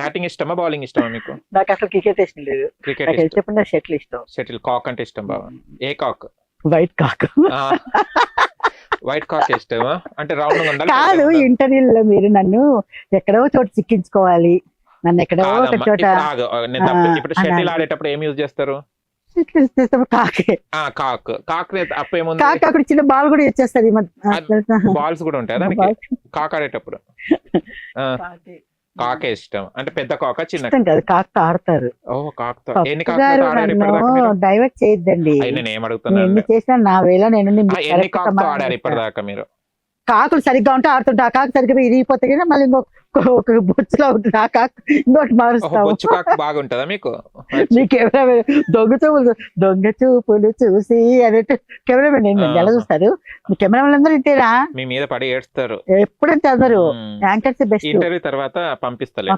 Batting ఇష్టమా bowling ఇష్టమా మీకు? నాకు అసలు క్రికెట్ ఇష్టం లేదు. క్రికెట్ నాకు ఇష్టం. చెప్పండి షటిల్ ఇష్టం. షటిల్ కాక్ అంటే ఇష్టం బాగా. ఏ కాక్? వైట్ కాక్. వైట్ కాక్ ఇష్టమా? అంటే రౌండ్ ఉండాలి. కాదు, ఇంటర్వ్యూలో మీరు నన్ను ఎక్కడో చోట చిక్కించుకోవాలి, నన్ను ఎక్కడో ఒక కాదమ్మా, చోట ఇప్పుడు ఆగు, నేను తప్పు. ఇప్పుడు షటిల్ అనాలి. ఆడేటప్పుడు ఏం యూజ్ చేస్తారు? షటిల్ ఇచ్చేటప్పుడు కాకే. కాక్. కాక్ అప్పు ఏముంది? కాకి అక్కడ చిన్న బాల్ కూడా ఇచ్చేస్తుంది. బాల్స్ కూడా ఉంటాయి దానికి కాక్ ఆడేటప్పుడు. కాకే ఇష్టం. అంటే పెద్ద కాక చిన్న ఇష్టం కాదు, కాక్ ఆడతారు. ఓ కాక్తో ఎన్ని పప్పు గారు నన్ను డైవర్ట్ చేయొద్దండి. నేను నేను ఏమడుగుతున్నాను, ఎన్ని చేసినా నా వేళ నేను ఎన్ని కాక్తో ఆడారు ఇప్పటిదాకా మీరు? కాకులు సరిగ్గా ఉంటే ఆడుతుంటా, ఆ కాకు సరిగ్గా ఇరిగిపోతే కదా మళ్ళీ ఇంకొక బొచ్చులో ఉంటుంది, ఆ కాకు ఇంకోటి మారుస్తావు. బొచ్చు కాక్ బాగుంటుందా మీకు? నీ కెమెరా దొంగ చూపులు చూసి అన్నట్టు కెమెరామెన్ ఎలా చూస్తారు? మీ కెమెరామెన్ అందరూ ఇంతేనా? మీ మీద పడి ఏడుస్తారు ఎప్పుడంటే అందరూ యాంకర్స్ బెస్ట్. ఇంటర్వ్యూ తర్వాత పంపిస్తలే.